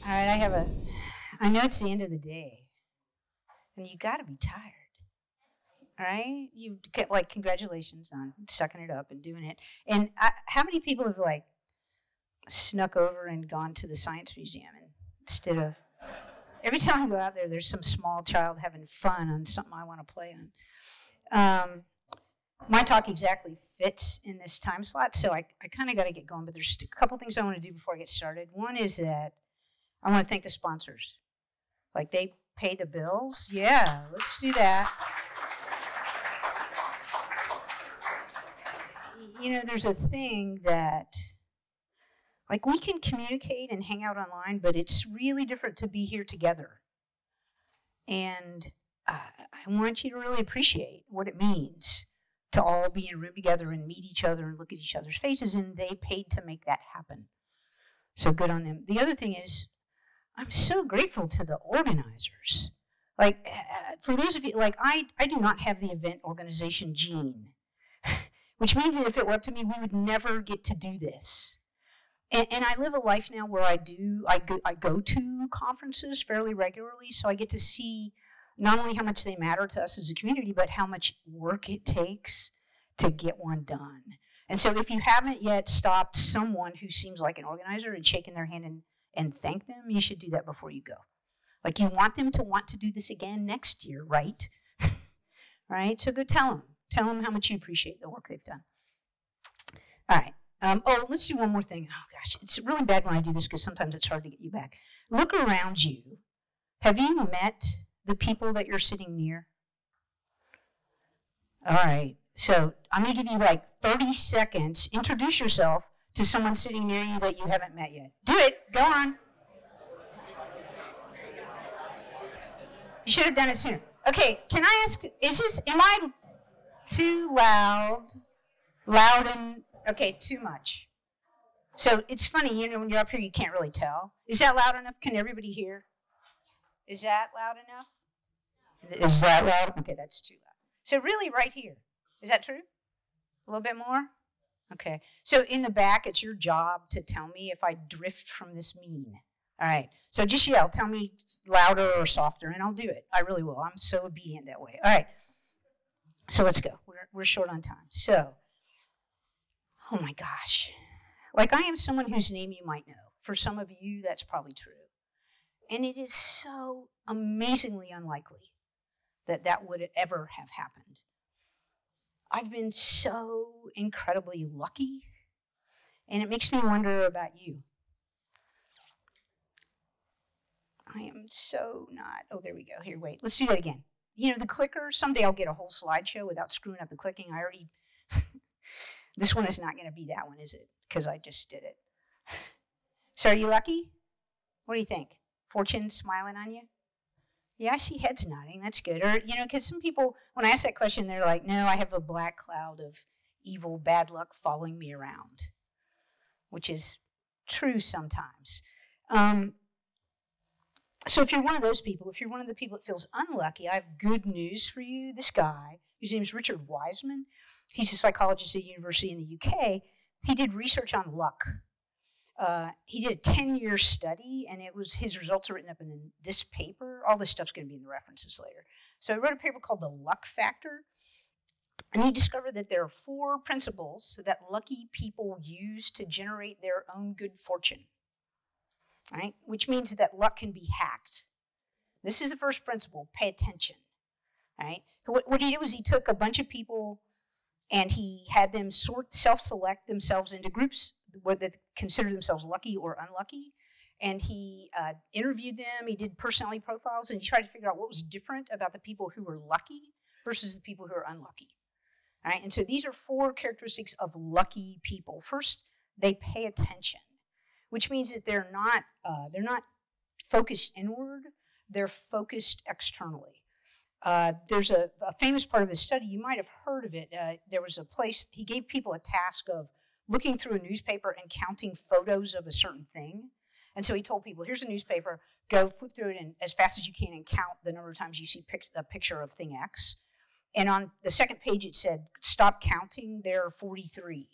All right, I know it's the end of the day, and you got to be tired. All right, you get like congratulations on sucking it up and doing it. And how many people have like snuck over and gone to the science museum instead of every time I go out there, there's some small child having fun on something I want to play on. My talk exactly fits in this time slot, so I kind of got to get going. But there's a couple things I want to do before I get started. One is that I want to thank the sponsors. Like, they pay the bills. Yeah, let's do that. You know, there's a thing that, like, we can communicate and hang out online, but it's really different to be here together. And I want you to really appreciate what it means to all be in a room together and meet each other and look at each other's faces, and they paid to make that happen. So good on them. The other thing is, I'm so grateful to the organizers. Like, for those of you, like, I do not have the event organization gene, which means that if it were up to me, we would never get to do this. And I live a life now where I go to conferences fairly regularly, so I get to see not only how much they matter to us as a community, but how much work it takes to get one done. And so if you haven't yet stopped someone who seems like an organizer and shaken their hand and thank them, you should do that before you go. Like, you want them to want to do this again next year, right? Right? So go tell them. Tell them how much you appreciate the work they've done. All right. Let's do one more thing. Oh, gosh. It's really bad when I do this because sometimes it's hard to get you back. Look around you. Have you met the people that you're sitting near? All right. So I'm going to give you like 30 seconds. Introduce yourself to someone sitting near you that you haven't met yet. Do it. Go on. You should have done it sooner. Okay, can I ask, am I too loud? Okay, too much. So it's funny, you know, when you're up here, you can't really tell. Is that loud enough? Can everybody hear? Is that loud enough? Is that loud? Okay, that's too loud. So really right here. Is that true? A little bit more? Okay. So in the back, it's your job to tell me if I drift from this mean. All right. So just yell. Tell me louder or softer, and I'll do it. I really will. I'm so obedient that way. All right. So let's go. We're short on time. So, oh my gosh. Like, I am someone whose name you might know. For some of you, that's probably true. And it is so amazingly unlikely that that would ever have happened. I've been so incredibly lucky, and it makes me wonder about you. I am so not, oh, there we go. Here, wait, let's do that again. You know, the clicker, someday I'll get a whole slideshow without screwing up the clicking. I already, this one is not going to be that one, is it? Because I just did it. So are you lucky? What do you think? Fortune smiling on you? Yeah, I see heads nodding. That's good. Or, you know, because some people, when I ask that question, they're like, no, I have a black cloud of evil, bad luck following me around, which is true sometimes. So if you're one of those people, if you're one of the people that feels unlucky, I have good news for you. This guy, whose name is Richard Wiseman, he's a psychologist at a university in the UK. He did research on luck. He did a 10-year study, and his results are written up in this paper. All this stuff's going to be in the references later. So he wrote a paper called The Luck Factor, and he discovered that there are 4 principles that lucky people use to generate their own good fortune, right? Which means that luck can be hacked. This is the first principle, pay attention, right? What he did was he took a bunch of people and he had them self-select themselves into groups that consider themselves lucky or unlucky. And he interviewed them, he did personality profiles, and he tried to figure out what was different about the people who were lucky versus the people who are unlucky. All right? And so these are 4 characteristics of lucky people. First, they pay attention, which means that they're not focused inward, they're focused externally. There's a famous part of his study, you might have heard of it. There was a place, he gave people a task of looking through a newspaper and counting photos of a certain thing. And so he told people, here's a newspaper, go flip through it as fast as you can and count the number of times you see a picture of thing X. And on the second page it said, stop counting, there are 43.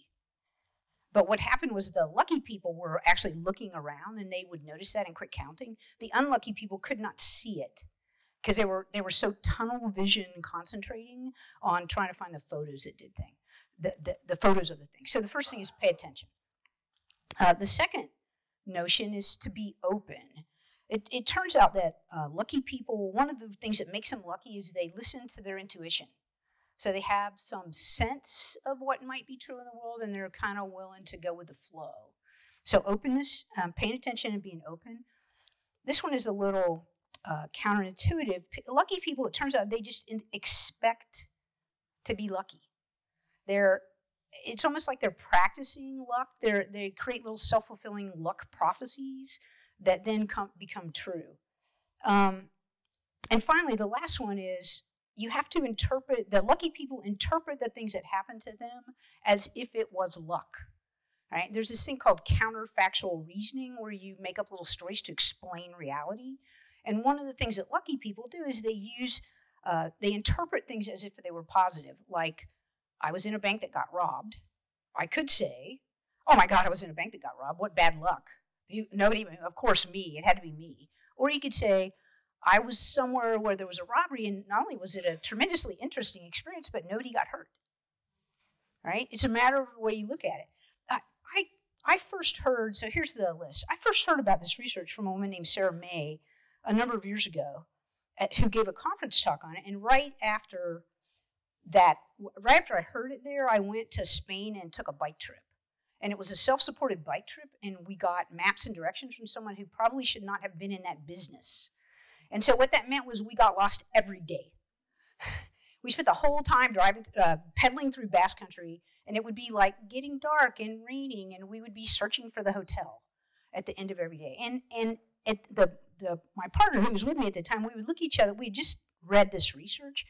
But what happened was the lucky people were actually looking around and they would notice that and quit counting. The unlucky people could not see it because they were so tunnel vision concentrating on trying to find the photos that did thing, the photos of the thing. So the first thing is pay attention. The second notion is to be open. It turns out that lucky people, one of the things that makes them lucky is they listen to their intuition. So they have some sense of what might be true in the world, and they're kind of willing to go with the flow. So openness, paying attention and being open. This one is a little counterintuitive. Lucky people, it turns out, they just expect to be lucky. It's almost like they're practicing luck. They create little self-fulfilling luck prophecies that then become true. And finally, the last one is, you have to interpret, the lucky people interpret the things that happen to them as if it was luck, right? There's this thing called counterfactual reasoning where you make up little stories to explain reality. And one of the things that lucky people do is they interpret things as if they were positive. Like, I was in a bank that got robbed. I could say, oh my God, I was in a bank that got robbed. What bad luck. Nobody, of course, me. It had to be me. Or you could say, I was somewhere where there was a robbery, and not only was it a tremendously interesting experience, but nobody got hurt, right? It's a matter of the way you look at it. I first heard, so here's the list. I first heard about this research from a woman named Sarah May a number of years ago, who gave a conference talk on it, and right after I heard it there, I went to Spain and took a bike trip. And it was a self-supported bike trip, and we got maps and directions from someone who probably should not have been in that business. And so what that meant was we got lost every day. We spent the whole time pedaling through Basque Country, and it would be like getting dark and raining, and we would be searching for the hotel at the end of every day. And my partner who was with me at the time, we would look at each other. We had just read this research,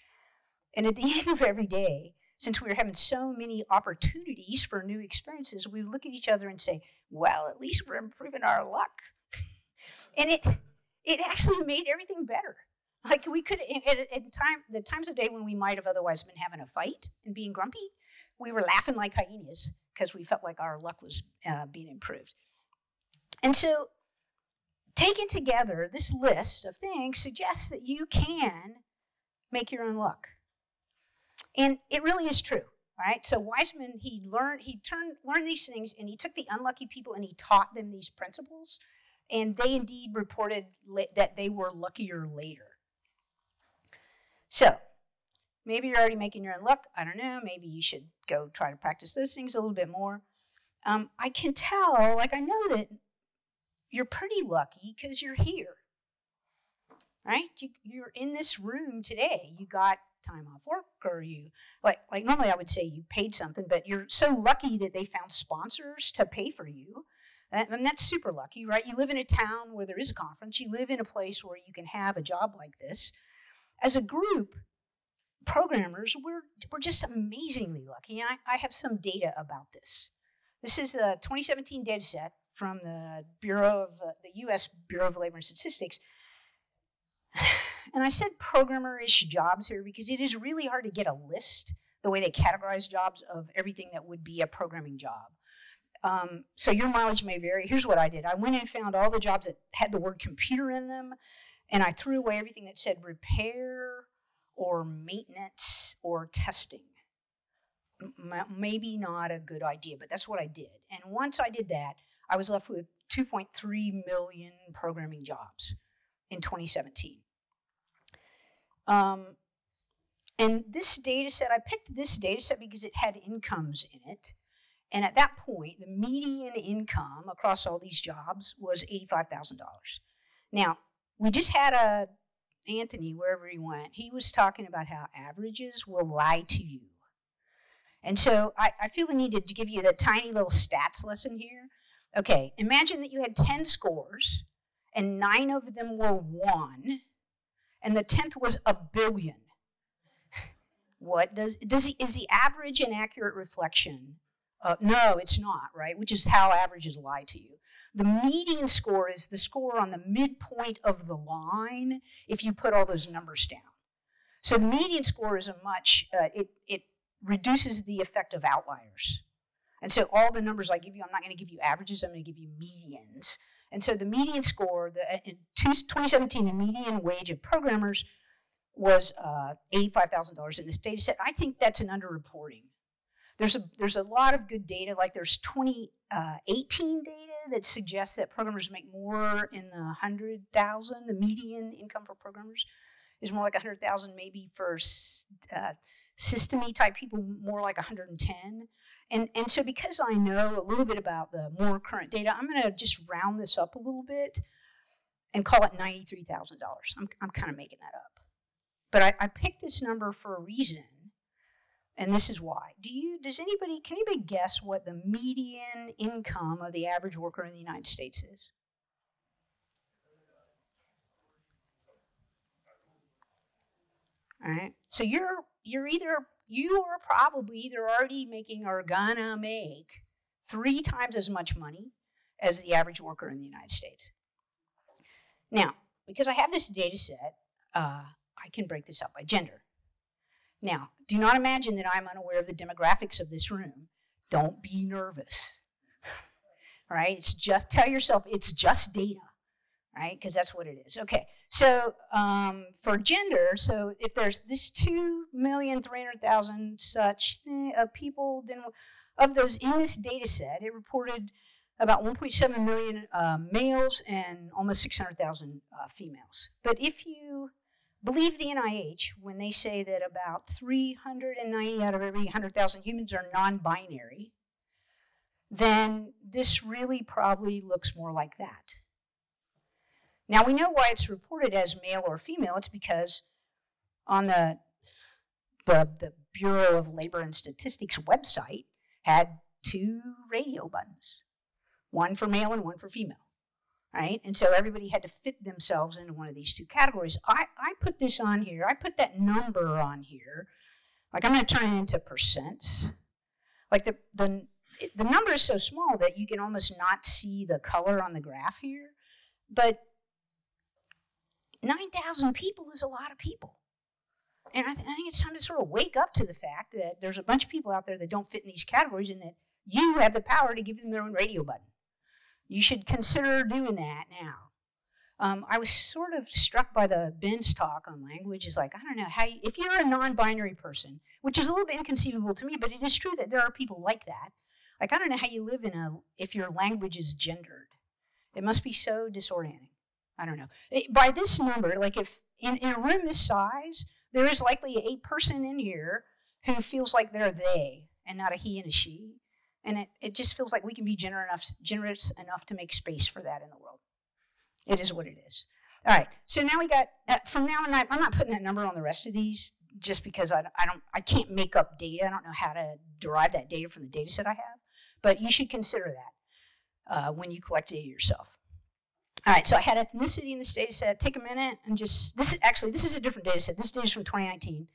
and at the end of every day, since we were having so many opportunities for new experiences, we would look at each other and say, well, at least we're improving our luck. And it actually made everything better. Like, we could, the times of day when we might have otherwise been having a fight and being grumpy, we were laughing like hyenas because we felt like our luck was being improved. And so, taken together, this list of things suggests that you can make your own luck. And it really is true, right? So Wiseman, he learned these things, and he took the unlucky people and he taught them these principles. And they indeed reported that they were luckier later. So, maybe you're already making your own luck. I don't know. Maybe you should go try to practice those things a little bit more. I can tell, I know that you're pretty lucky because you're here, right? You're in this room today. You got time off work, or you, like normally I would say you paid something, but you're so lucky that they found sponsors to pay for you. And that's super lucky, right? You live in a town where there is a conference. You live in a place where you can have a job like this. As a group, programmers, we're just amazingly lucky. And I have some data about this. This is a 2017 data set from the U.S. Bureau of Labor and Statistics. And I said programmer-ish jobs here because it is really hard to get a list, the way they categorize jobs, of everything that would be a programming job. So your mileage may vary. Here's what I did. I went and found all the jobs that had the word computer in them, and I threw away everything that said repair or maintenance or testing. Maybe not a good idea, but that's what I did. And once I did that, I was left with 2.3 million programming jobs in 2017. And this data set, I picked this data set because it had incomes in it. And at that point, the median income across all these jobs was $85,000. Now, we just had Anthony, wherever he went, he was talking about how averages will lie to you. And so I feel the need to give you the tiny little stats lesson here. Okay, imagine that you had 10 scores, and 9 of them were 1, and the 10th was a billion. Is the average an accurate reflection? No, it's not, right? Which is how averages lie to you. The median score is the score on the midpoint of the line if you put all those numbers down. So the median score is it reduces the effect of outliers. And so all the numbers I give you, I'm not going to give you averages, I'm going to give you medians. And so the median score, in 2017, the median wage of programmers was $85,000 in this data set. I think that's an underreporting. There's a lot of good data, like there's 2018 data that suggests that programmers make more in the 100,000. The median income for programmers is more like 100,000, maybe for system-y type people, more like 110. And so because I know a little bit about the more current data, I'm going to just round this up a little bit and call it $93,000. I'm kind of making that up. But I picked this number for a reason, and this is why. Can anybody guess what the median income of the average worker in the United States is? All right. So you are probably either already making or gonna make 3 times as much money as the average worker in the United States. Now, because I have this data set, I can break this up by gender. Now, do not imagine that I'm unaware of the demographics of this room. Don't be nervous. All right? It's just, tell yourself it's just data, right? Because that's what it is. Okay, so for gender, so if there's this 2,300,000 such people, then of those in this data set, it reported about 1.7 million males and almost 600,000 females. But if you believe the NIH when they say that about 390 out of every 100,000 humans are non-binary, then this really probably looks more like that. Now we know why it's reported as male or female. It's because on the Bureau of Labor and Statistics website had 2 radio buttons, one for male and one for female. Right? And so everybody had to fit themselves into one of these 2 categories. I put this on here. I put that number on here. Like I'm going to turn it into percents. Like the number is so small that you can almost not see the color on the graph here. But 9,000 people is a lot of people. And I think it's time to sort of wake up to the fact that there's a bunch of people out there that don't fit in these categories and that you have the power to give them their own radio button. You should consider doing that now. I was sort of struck by the Ben's talk on language. It's like, I don't know, if you're a non-binary person, which is a little bit inconceivable to me, but it is true that there are people like that. Like, I don't know how you live if your language is gendered. It must be so disorienting. I don't know. By this number, like if in a room this size, there is likely a person in here who feels like they're they and not a he and a she. And it just feels like we can be generous enough to make space for that in the world. It is what it is. All right, so now we got, from now on, I'm not putting that number on the rest of these just because I can't make up data. I don't know how to derive that data from the data set I have. But you should consider that when you collect data yourself. All right, so I had ethnicity in this data set. Take a minute and just, this is a different data set. This data is from 2019.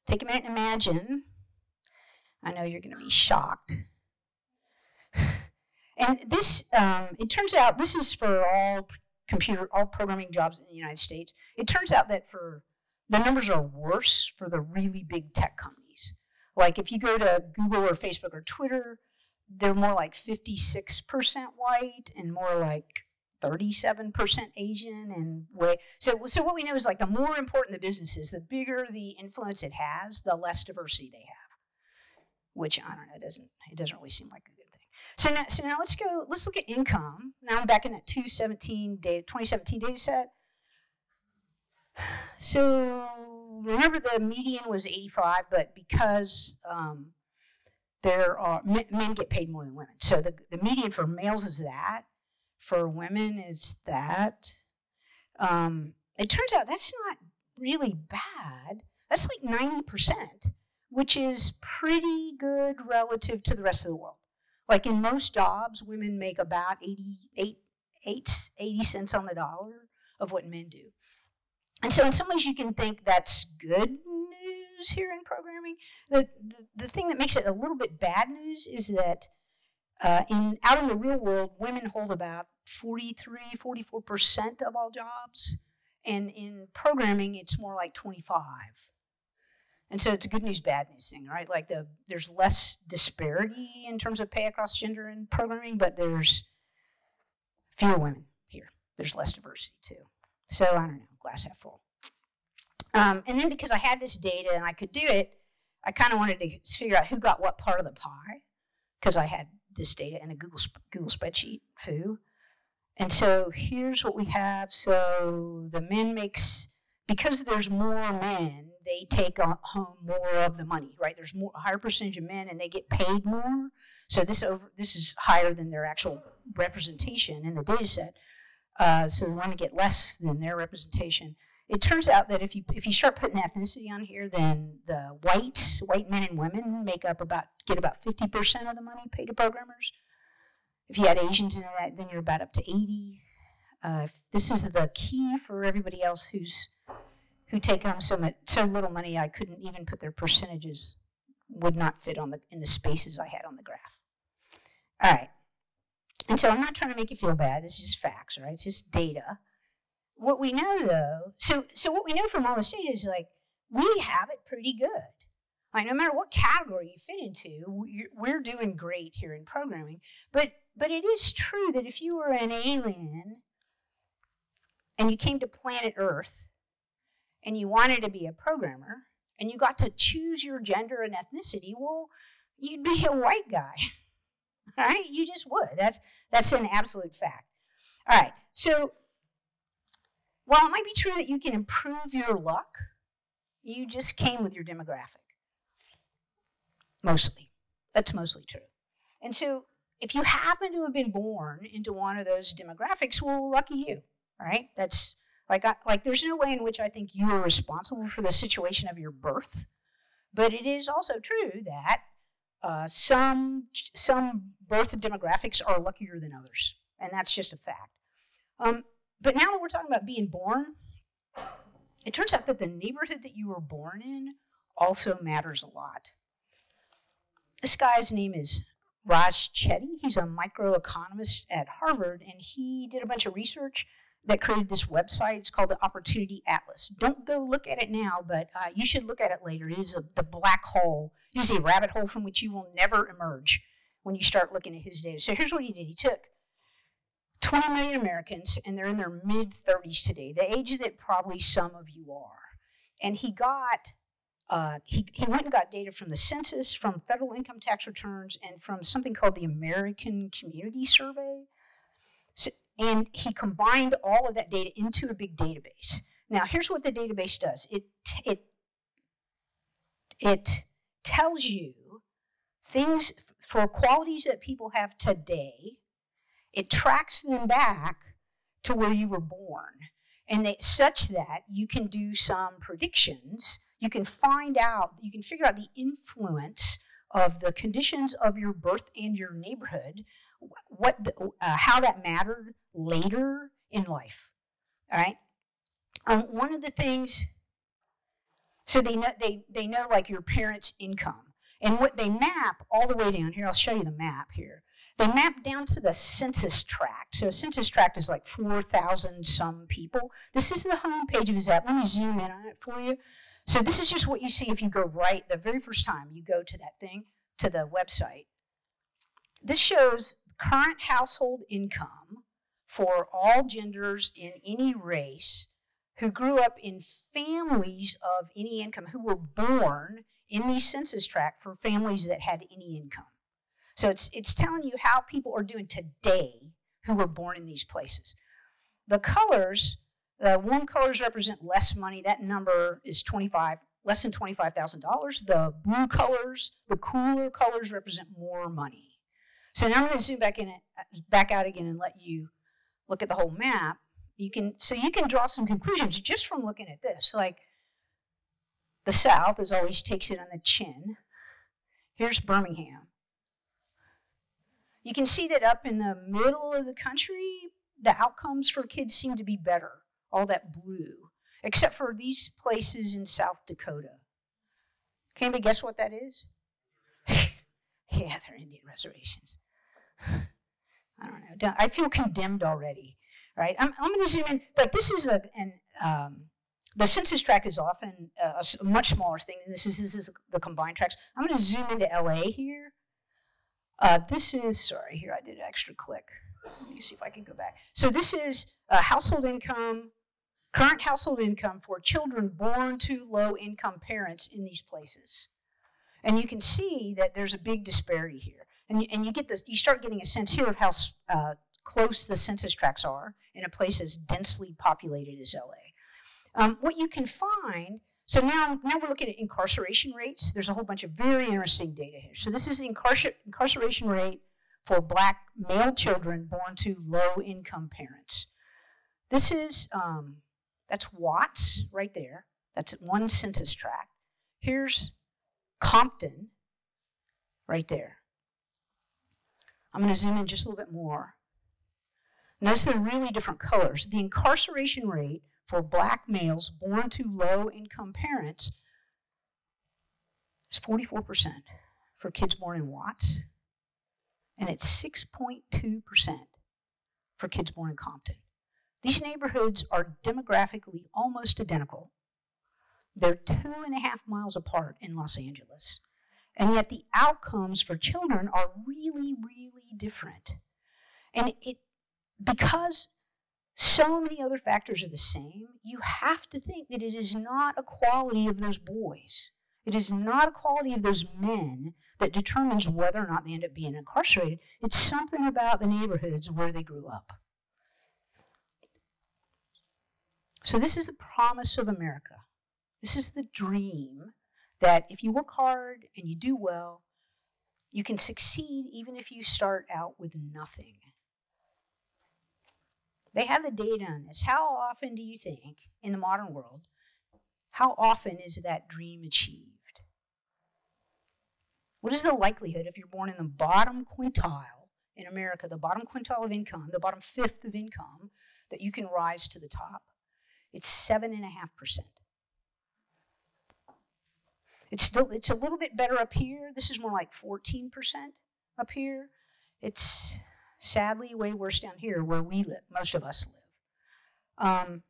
Take a minute and imagine. I know you're going to be shocked. And this, it turns out, this is for all programming jobs in the United States. It turns out that the numbers are worse for the really big tech companies. Like if you go to Google or Facebook or Twitter, they're more like 56% white and more like 37% Asian and way. So what we know is like the more important the business is, the bigger the influence it has, the less diversity they have. Which I don't know, it doesn't really seem like a good thing. So now let's look at income. Now I'm back in that 2017 data set. So remember the median was 85, but because men get paid more than women. So the median for males is that. For women is that. It turns out that's not really bad. That's like 90%, which is pretty good relative to the rest of the world. Like in most jobs, women make about 80 cents on the dollar of what men do. And so in some ways you can think that's good news here in programming. The thing that makes it a little bit bad news is that out in the real world, women hold about 44% of all jobs. And in programming, it's more like 25. And so it's a good news, bad news thing, right? Like there's less disparity in terms of pay across gender in programming, but there's fewer women here. There's less diversity too. So I don't know, glass half full. And then because I had this data and I could do it, I kind of wanted to figure out who got what part of the pie, because I had this data in a Google spreadsheet, foo. And so here's what we have. So the men because there's more men, they take home more of the money, right? There's a higher percentage of men and they get paid more. So this is higher than their actual representation in the data set. So they want to get less than their representation. It turns out that if you start putting ethnicity on here, then the white men and women get about 50% of the money paid to programmers. If you add Asians into that, then you're about up to 80. This is the key for everybody else who take home so little money I couldn't even put their percentages, would not fit in the spaces I had on the graph. All right. And so I'm not trying to make you feel bad. This is just facts, right? It's just data. What we know, though, so what we know from all this data is, like, we have it pretty good. Like, no matter what category you fit into, we're doing great here in programming. But it is true that if you were an alien and you came to planet Earth and you wanted to be a programmer and you got to choose your gender and ethnicity, well, you'd be a white guy, right? You just would. That's an absolute fact. All right, so while it might be true that you can improve your luck, you just came with your demographic. Mostly. That's mostly true. And so if you happen to have been born into one of those demographics, well, lucky you, right? That's like there's no way in which I think you are responsible for the situation of your birth. But it is also true that some birth demographics are luckier than others. And that's just a fact. But now that we're talking about being born, it turns out that the neighborhood that you were born in also matters a lot. This guy's name is Raj Chetty. He's a microeconomist at Harvard, and he did a bunch of research that created this website. It's called the Opportunity Atlas. Don't go look at it now, but you should look at it later. It is the black hole. It is a rabbit hole from which you will never emerge when you start looking at his data. So here's what he did. He took 20 million Americans, and they're in their mid-30s today, the age that probably some of you are. And he got, he went and got data from the census, from federal income tax returns, and from something called the American Community Survey. So, and he combined all of that data into a big database. Now, here's what the database does. It tells you things for qualities that people have today. It tracks them back to where you were born, and such that you can do some predictions. You can figure out the influence of the conditions of your birth and your neighborhood, how that mattered later in life. All right. One of the things, so they know like your parents' income, and what they map all the way down here. I'll show you the map here. They map down to the census tract. So a census tract is like 4,000 some people. This is the home page of his app. Let me zoom in on it for you. So this is just what you see if you go right the very first time you go to that thing, to the website. This shows current household income for all genders in any race who grew up in families of any income, who were born in these census tracts for families that had any income. So it's telling you how people are doing today who were born in these places. The colors, the warm colors represent less money. That number is less than $25,000. The blue colors, the cooler colors represent more money. So now I'm going to zoom back out again and let you look at the whole map. So you can draw some conclusions just from looking at this. Like the South, as always, takes it on the chin. Here's Birmingham. You can see that up in the middle of the country, the outcomes for kids seem to be better, all that blue, except for these places in South Dakota. Can anybody guess what that is? Yeah, they're Indian reservations. I don't know. I feel condemned already, right? I'm going to zoom in. Like this is The census tract is often a much smaller thing, and this is the combined tracts. I'm going to zoom into LA here. This is, sorry, here I did an extra click. Let me see if I can go back. So this is household income, current household income for children born to low-income parents in these places. And you can see that there's a big disparity here. And you get this, you start getting a sense here of how close the census tracts are in a place as densely populated as LA. What you can find, so now we're looking at incarceration rates. There's a whole bunch of very interesting data here. So this is the incarceration rate for black male children born to low-income parents. This is, that's Watts right there. That's one census tract. Here's Compton right there. I'm going to zoom in just a little bit more. Notice they're really different colors. The incarceration rate for black males born to low-income parents is 44% for kids born in Watts, and it's 6.2% for kids born in Compton. These neighborhoods are demographically almost identical. They're 2.5 miles apart in Los Angeles, and yet the outcomes for children are really, really different. And because so many other factors are the same, you have to think that it is not a quality of those boys. It is not a quality of those men that determines whether or not they end up being incarcerated. It's something about the neighborhoods where they grew up. So this is the promise of America. This is the dream that if you work hard and you do well, you can succeed even if you start out with nothing. They have the data on this. How often do you think, in the modern world, how often is that dream achieved? What is the likelihood if you're born in the bottom quintile in America, the bottom quintile of income, the bottom fifth of income, that you can rise to the top? It's 7.5%. It's a little bit better up here. This is more like 14% up here. It's sadly way worse down here where we live, most of us live.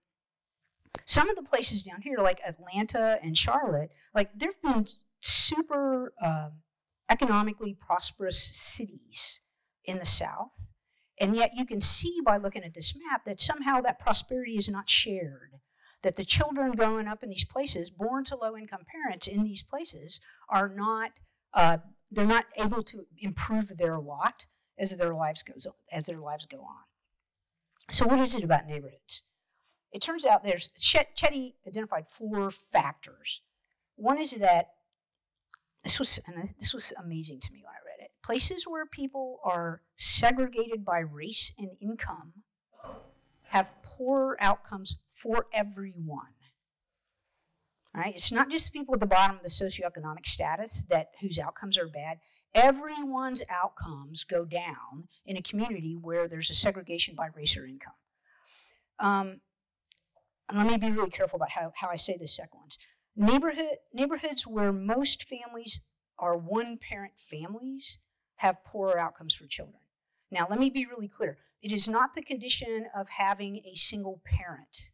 Some of the places down here, like Atlanta and Charlotte, like there have been super economically prosperous cities in the South, and yet you can see by looking at this map that somehow that prosperity is not shared. That the children growing up in these places, born to low-income parents in these places, are not, they're not able to improve their lot as their lives go on. So what is it about neighborhoods? It turns out Chetty identified 4 factors. One is that, this was amazing to me when I read it, places where people are segregated by race and income have poorer outcomes for everyone. All right? It's not just people at the bottom of the socioeconomic status whose outcomes are bad. Everyone's outcomes go down in a community where there's a segregation by race or income. And let me be really careful about how I say the second ones. Neighborhoods where most families are one-parent families have poorer outcomes for children. Now, let me be really clear. It is not the condition of having a single parent.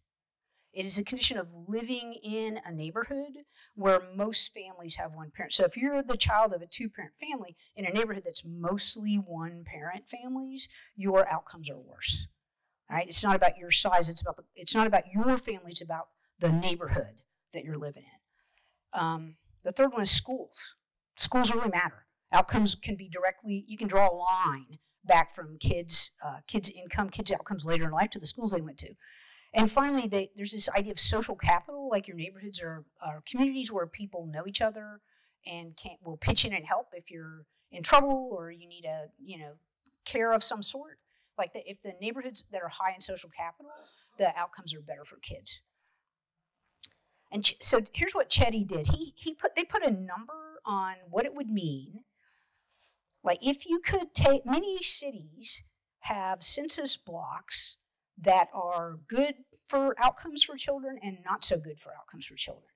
It is a condition of living in a neighborhood where most families have one parent. So if you're the child of a 2-parent family in a neighborhood that's mostly one-parent families, your outcomes are worse. All right? It's not about your size. It's not about your family. It's about the neighborhood that you're living in. The third one is schools. Schools really matter. Outcomes can be you can draw a line back from kids' income, kids' outcomes later in life to the schools they went to. And finally, there's this idea of social capital, like your neighborhoods are communities where people know each other and will pitch in and help if you're in trouble or you need care of some sort. Like if the neighborhoods that are high in social capital, the outcomes are better for kids. And so here's what Chetty did. They put a number on what it would mean. Like if you could take, many cities have census blocks that are good for outcomes for children and not so good for outcomes for children.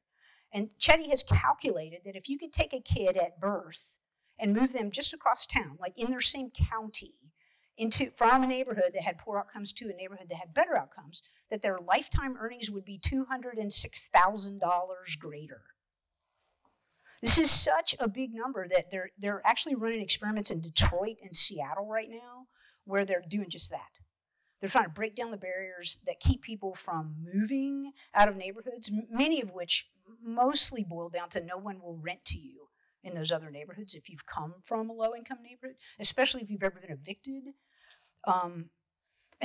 And Chetty has calculated that if you could take a kid at birth and move them just across town, like in their same county, from a neighborhood that had poor outcomes to a neighborhood that had better outcomes, that their lifetime earnings would be $206,000 greater. This is such a big number that they're actually running experiments in Detroit and Seattle right now where they're doing just that. They're trying to break down the barriers that keep people from moving out of neighborhoods, many of which mostly boil down to no one will rent to you in those other neighborhoods if you've come from a low-income neighborhood, especially if you've ever been evicted. And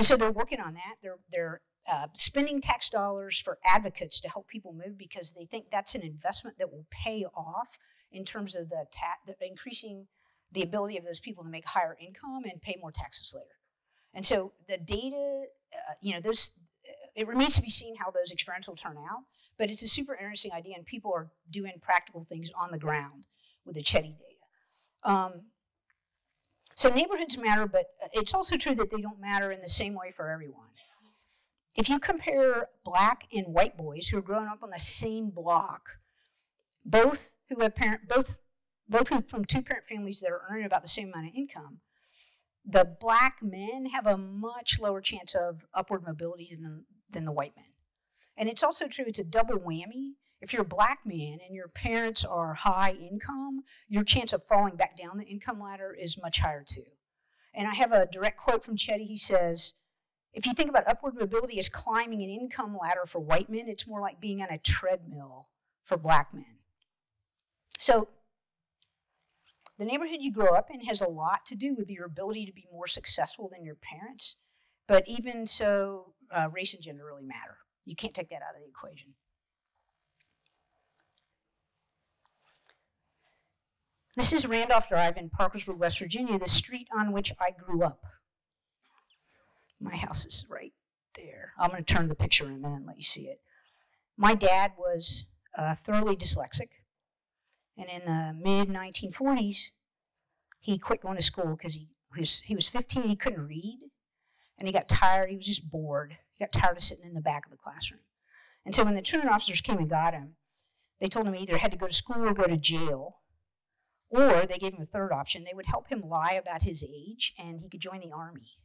so they're working on that. They're spending tax dollars for advocates to help people move because they think that's an investment that will pay off in terms of the increasing the ability of those people to make higher income and pay more taxes later. And so the data, it remains to be seen how those experiments will turn out, but it's a super interesting idea, and people are doing practical things on the ground with the Chetty data. So neighborhoods matter, but it's also true that they don't matter in the same way for everyone. If you compare black and white boys who are growing up on the same block, both from two-parent families that are earning about the same amount of income, the black men have a much lower chance of upward mobility than the white men. And it's also true, it's a double whammy. If you're a black man and your parents are high income, your chance of falling back down the income ladder is much higher too. And I have a direct quote from Chetty. He says, if you think about upward mobility as climbing an income ladder for white men, it's more like being on a treadmill for black men. So the neighborhood you grow up in has a lot to do with your ability to be more successful than your parents. But even so, race and gender really matter. You can't take that out of the equation. This is Randolph Drive in Parkersburg, West Virginia, the street on which I grew up. My house is right there. I'm going to turn the picture in a minute and let you see it. My dad was thoroughly dyslexic. And in the mid-1940s, he quit going to school because he was 15, he couldn't read, and he got tired, he was just bored. He got tired of sitting in the back of the classroom. And so when the truant officers came and got him, they told him he either had to go to school or go to jail, or they gave him a third option. They would help him lie about his age, and he could join the Army.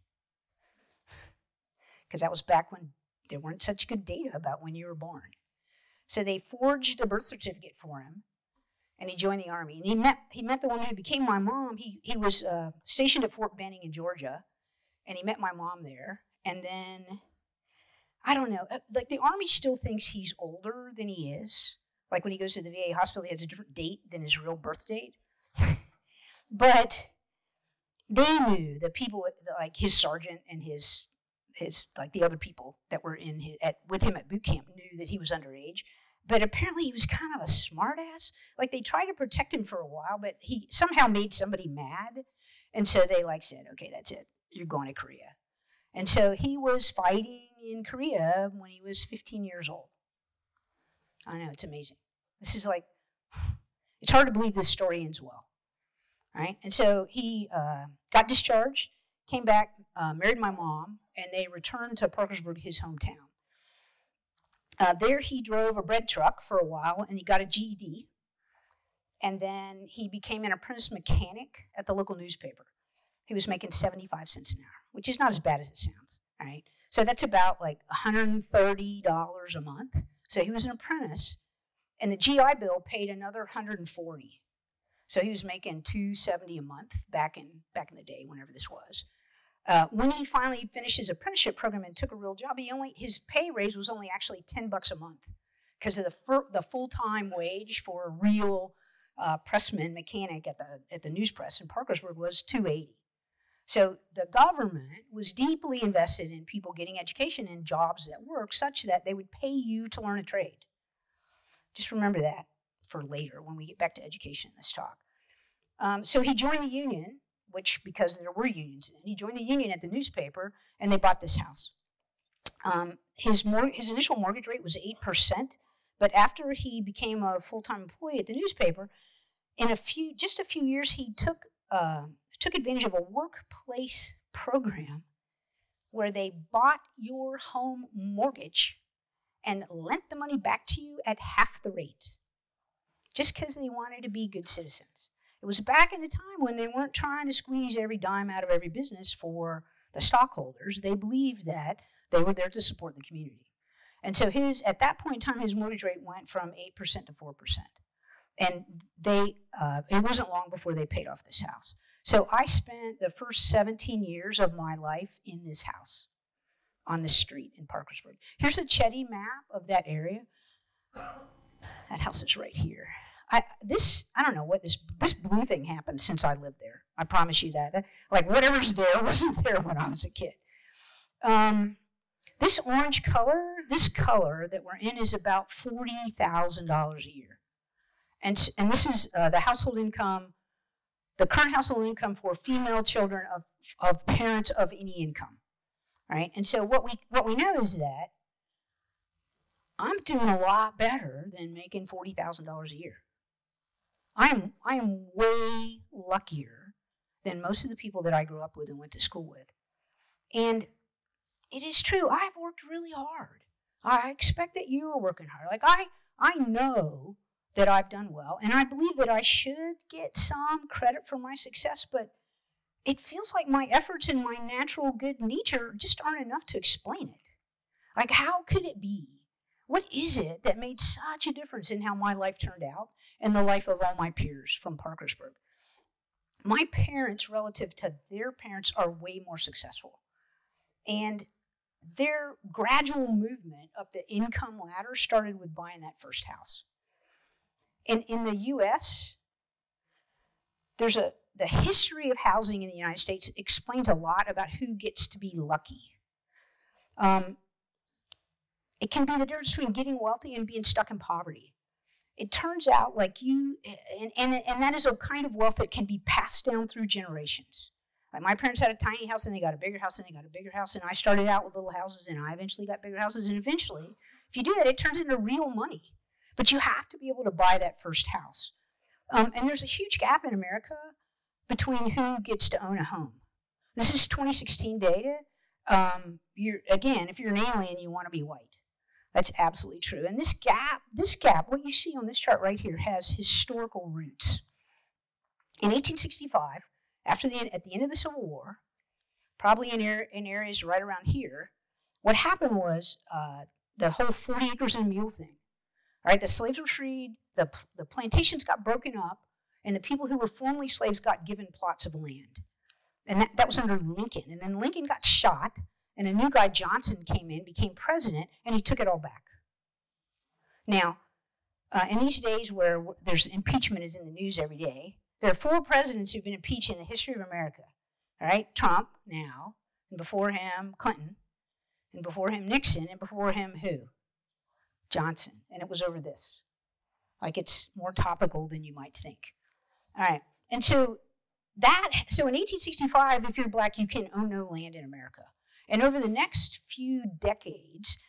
Because that was back when there weren't such good data about when you were born. So they forged a birth certificate for him, and he joined the Army. And he met the woman who became my mom. He was stationed at Fort Benning in Georgia, and he met my mom there. And then, I don't know, like the Army still thinks he's older than he is. Like when he goes to the VA hospital, he has a different date than his real birth date. But they knew, the people, like his sergeant and his like the other people that were with him at boot camp knew that he was underage. But apparently he was kind of a smartass. Like they tried to protect him for a while, but he somehow made somebody mad. And so they said, okay, that's it. You're going to Korea. And so he was fighting in Korea when he was 15 years old. I know, it's amazing. This is it's hard to believe this story ends well. Right? And so he got discharged, came back, married my mom, and they returned to Parkersburg, his hometown. There he drove a bread truck for a while, and he got a GED. And then he became an apprentice mechanic at the local newspaper. He was making 75 cents an hour, which is not as bad as it sounds, right? So that's about $130 a month. So he was an apprentice, and the GI Bill paid another $140. So he was making $270 a month back in the day, whenever this was. When he finally finished his apprenticeship program and took a real job, his pay raise was only actually $10 a month, because of the full-time wage for a real pressman mechanic at the news press in Parkersburg was $280. So the government was deeply invested in people getting education and jobs that work, such that they would pay you to learn a trade. Just remember that for later when we get back to education in this talk. So he joined the union, because there were unions then. He joined the union at the newspaper, and they bought this house. His initial mortgage rate was 8%, but after he became a full-time employee at the newspaper, in just a few years, he took advantage of a workplace program where they bought your home mortgage and lent the money back to you at half the rate, just because they wanted to be good citizens. It was back in a time when they weren't trying to squeeze every dime out of every business for the stockholders. They believed that they were there to support the community. And so at that point in time, his mortgage rate went from 8% to 4%. And it wasn't long before they paid off this house. So I spent the first 17 years of my life in this house on this street in Parkersburg. Here's a Chetty map of that area. That house is right here. I don't know what this blue thing happened since I lived there. I promise you that. Like whatever's there wasn't there when I was a kid. This orange color, this color that we're in is about $40,000 a year. And this is the household income, the current household income for female children of parents of any income, right? And so what we know is that I'm doing a lot better than making $40,000 a year. I am way luckier than most of the people that I grew up with and went to school with. And it is true, I've worked really hard. I expect that you are working hard. Like I know that I've done well, and I believe that I should get some credit for my success, but it feels like my efforts and my natural good nature just aren't enough to explain it. Like, how could it be? What is it that made such a difference in how my life turned out and the life of all my peers from Parkersburg? My parents, relative to their parents, are way more successful. And their gradual movement up the income ladder started with buying that first house. And in the U.S., the history of housing in the United States explains a lot about who gets to be lucky. It can be the difference between getting wealthy and being stuck in poverty. It turns out like and that is a kind of wealth that can be passed down through generations. Like my parents had a tiny house and they got a bigger house and they got a bigger house, and I started out with little houses and I eventually got bigger houses, and eventually, if you do that, it turns into real money. But you have to be able to buy that first house. And there's a huge gap in America between who gets to own a home. This is 2016 data. Again, if you're an alien, you want to be white. That's absolutely true. And this gap, what you see on this chart right here, has historical roots. In 1865, at the end of the Civil War, probably in areas right around here, what happened was the whole 40 acres and a mule thing. All right, the slaves were freed, the plantations got broken up, and the people who were formerly slaves got given plots of land. And that was under Lincoln. And then Lincoln got shot, and a new guy, Johnson, came in, became president, and he took it all back. Now, in these days where there's impeachment is in the news every day, there are 4 presidents who've been impeached in the history of America. All right, Trump now, and before him, Clinton, and before him, Nixon, and before him, who? Johnson. And it was over this. Like, it's more topical than you might think. All right, and so in 1865, if you're black, you can own no land in America. And over the next few decades,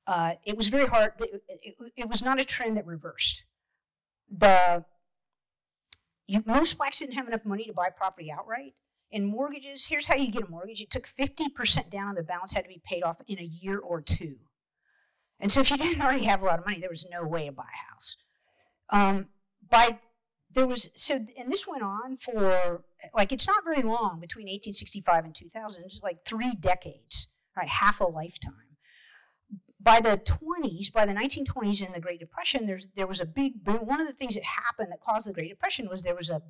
it was very hard. It was not a trend that reversed. Most blacks didn't have enough money to buy property outright. And mortgages, here's how you get a mortgage. It took 50% down on the balance, had to be paid off in a year or 2. And so if you didn't already have a lot of money, there was no way to buy a house. And this went on for, like, it's not very long between 1865 and 2000. It's like 3 decades, right? Half a lifetime. By the 1920s and the Great Depression, there was a big boom. One of the things that happened that caused the Great Depression was there was a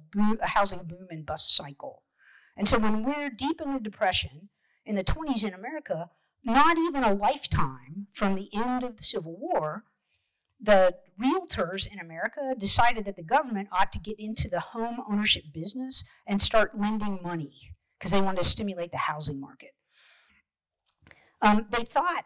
housing boom and bust cycle. And so when we're deep in the Depression, in the 20s in America, not even a lifetime from the end of the Civil War, the realtors in America decided that the government ought to get into the home ownership business and start lending money because they wanted to stimulate the housing market. They thought,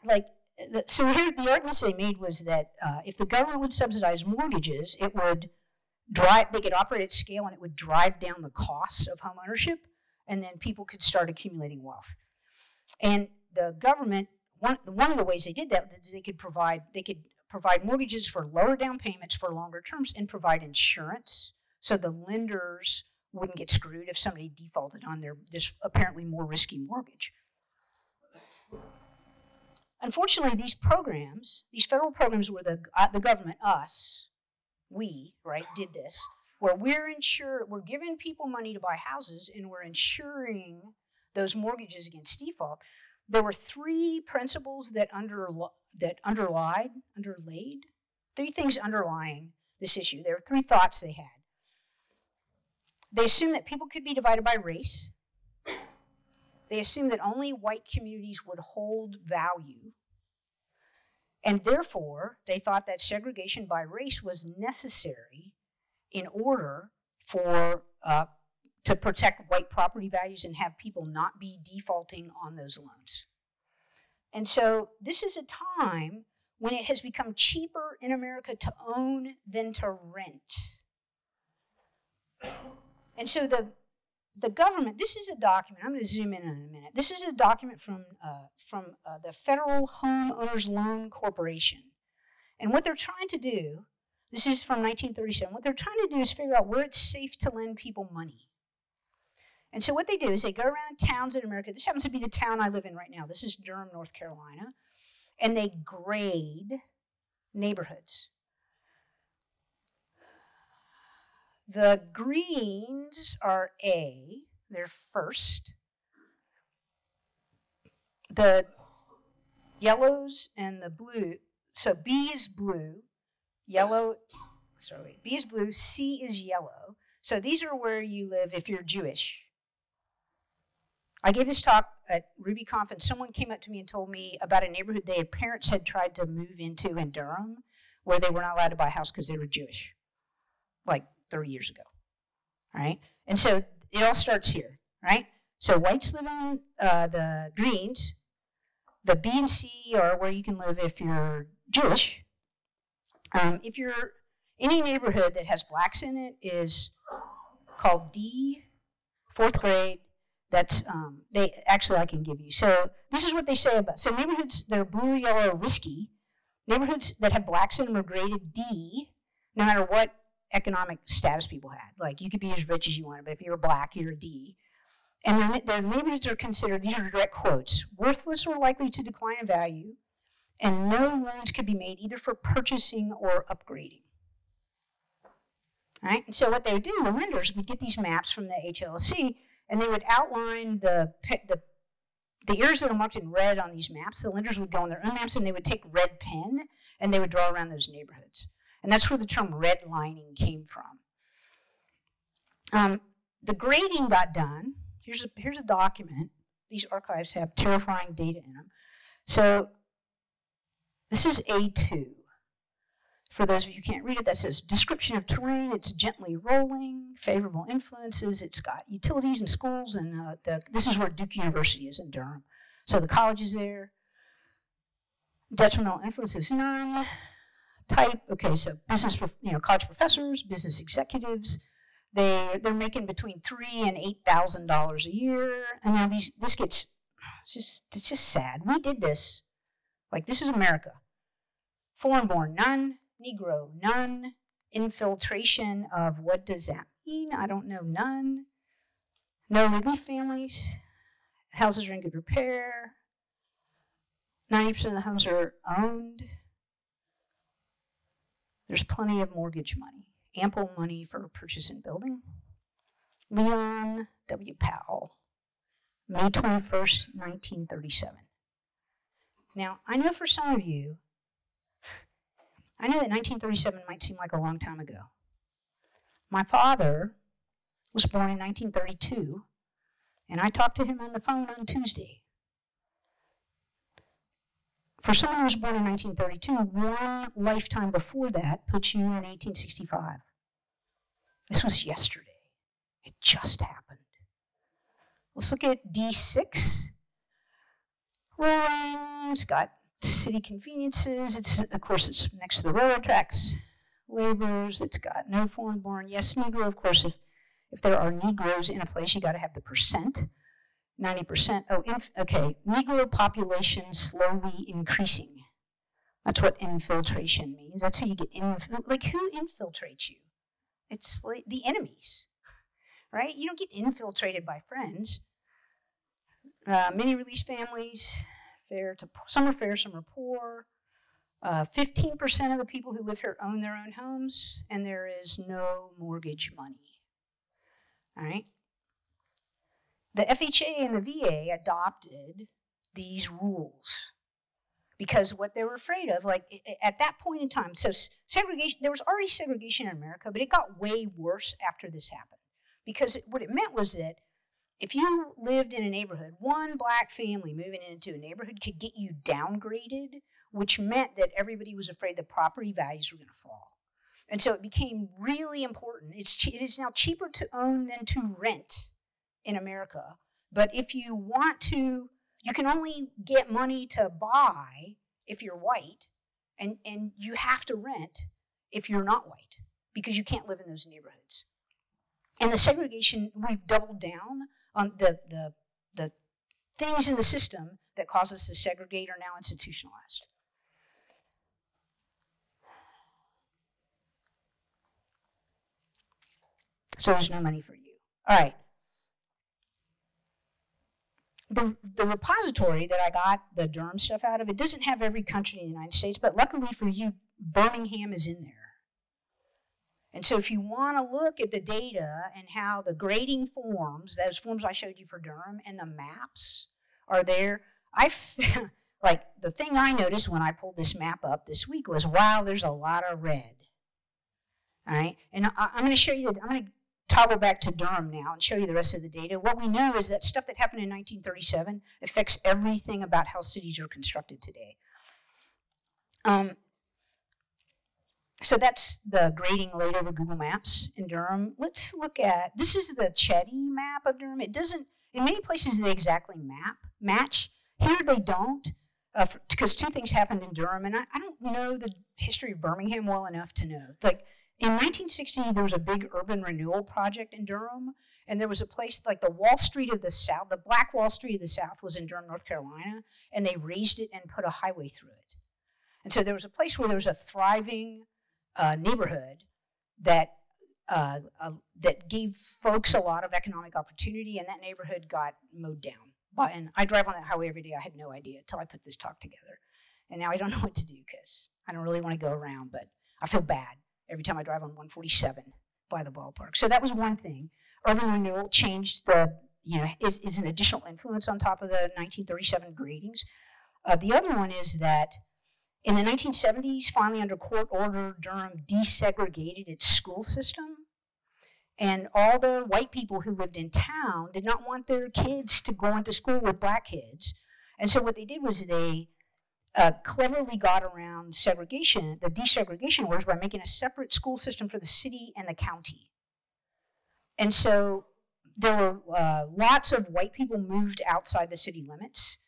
so here the arguments they made was that if the government would subsidize mortgages, they could operate at scale and it would drive down the costs of home ownership, and then people could start accumulating wealth. And the government, one of the ways they did that is they could provide mortgages for lower down payments for longer terms and provide insurance so the lenders wouldn't get screwed if somebody defaulted on this apparently more risky mortgage. Unfortunately, these federal programs where the government, us, we, right, did this, where we're giving people money to buy houses and we're insuring those mortgages against default. There were three principles that underlaid, three things underlying this issue. There were three thoughts they had. They assumed that people could be divided by race. They assumed that only white communities would hold value. And therefore, they thought that segregation by race was necessary in order for to protect white property values and have people not be defaulting on those loans. And so this is a time when it has become cheaper in America to own than to rent. And so the government, this is a document, I'm going to zoom in a minute. This is a document from the Federal Homeowners Loan Corporation. And what they're trying to do, this is from 1937, what they're trying to do is figure out where it's safe to lend people money. And so what they do is they go around towns in America. This happens to be the town I live in right now. This is Durham, North Carolina. And they grade neighborhoods. The greens are A, they're first. The yellows and the blue, so B is blue, yellow, B is blue, C is yellow. So these are where you live if you're Jewish. I gave this talk at RubyConf, and someone came up to me and told me about a neighborhood their parents had tried to move into in Durham where they were not allowed to buy a house because they were Jewish, like 30 years ago, right? And so it all starts here, right? So whites live in the greens. The B and C are where you can live if you're Jewish. If you're any neighborhood that has blacks in it is called D, 4th grade. That's, I can give you. So this is what they say about, so neighborhoods that are blue, yellow, or risky, neighborhoods that have blacks in them are graded D, no matter what economic status people had. Like, you could be as rich as you wanted, but if you're black, you're a D. And their neighborhoods are considered, these are direct quotes, worthless or likely to decline in value, and no loans could be made either for purchasing or upgrading. Right? And so what they would do, the lenders would get these maps from the HLSC, and they would outline the areas that are marked in red on these maps. The lenders would go on their own maps, and they would take red pen, and they would draw around those neighborhoods. And that's where the term redlining came from. The grading got done. Here's a document. These archives have terrifying data in them. So this is A2. For those of you who can't read it, that says description of terrain. It's gently rolling, favorable influences. It's got utilities and schools, and this is where Duke University is in Durham. So the college is there. Detrimental influences, none. Type, okay, so business, college professors, business executives. They're making between $3,000 and $8,000 a year, and now this gets it's just sad. We did this, like, this is America. Foreign-born, none. Negro, none. Infiltration of, what does that mean? I don't know, none. No relief families. Houses are in good repair. 90% of the homes are owned. There's plenty of mortgage money. Ample money for purchase and building. Leon W. Powell, May 21st, 1937. Now, I know for some of you, I know that 1937 might seem like a long time ago. My father was born in 1932, and I talked to him on the phone on Tuesday. For someone who was born in 1932, one lifetime before that puts you in 1865. This was yesterday. It just happened. Let's look at D6. Rolling, it's got city conveniences. Of course, it's next to the railroad tracks. Laborers, it's got no foreign-born. Yes, Negro, of course, if there are Negroes in a place, you got to have the percent. 90%. Oh, okay. Negro population slowly increasing. That's what infiltration means. That's how you get like, who infiltrates you? It's like the enemies, right? You don't get infiltrated by friends. Many release families, some are fair, some are poor. 15% of the people who live here own their own homes, and there is no mortgage money. All right? The FHA and the VA adopted these rules because what they were afraid of, like at that point in time, so segregation, there was already segregation in America, but it got way worse after this happened. Because what it meant was that if you lived in a neighborhood, one black family moving into a neighborhood could get you downgraded, which meant that everybody was afraid the property values were going to fall. And so it became really important. It is now cheaper to own than to rent in America. But if you want to, you can only get money to buy if you're white, and you have to rent if you're not white, because you can't live in those neighborhoods. And the segregation, we've doubled down on the things in the system that cause us to segregate are now institutionalized. So there's no money for you. All right. The repository that I got the Durham stuff out of, it doesn't have every country in the United States, but luckily for you, Birmingham is in there. And so if you want to look at the data and how the grading forms, those forms I showed you for Durham, and the maps are there, like the thing I noticed when I pulled this map up this week was, wow, there's a lot of red. All right, and I'm going to show you I'm going to toggle back to Durham now and show you the rest of the data. What we know is that stuff that happened in 1937 affects everything about how cities are constructed today. So that's the grading laid over Google Maps in Durham. Let's look at, this is the Chetty map of Durham. It doesn't, in many places they exactly match. Here they don't, because two things happened in Durham, and I don't know the history of Birmingham well enough to know. Like, in 1960, there was a big urban renewal project in Durham, and there was a place like the Wall Street of the South, the Black Wall Street of the South was in Durham, North Carolina, and they raised it and put a highway through it. And so there was a place where there was a thriving neighborhood that gave folks a lot of economic opportunity, and that neighborhood got mowed down. And I drive on that highway every day. I had no idea until I put this talk together. And now I don't know what to do because I don't really want to go around, but I feel bad every time I drive on 147 by the ballpark. So that was one thing. Urban renewal changed is an additional influence on top of the 1937 gradings. The other one is that in the 1970s, finally under court order, Durham desegregated its school system. And all the white people who lived in town did not want their kids to go into school with black kids. And so what they did was they cleverly got around segregation, the desegregation orders, by making a separate school system for the city and the county. And so there were lots of white people moved outside the city limits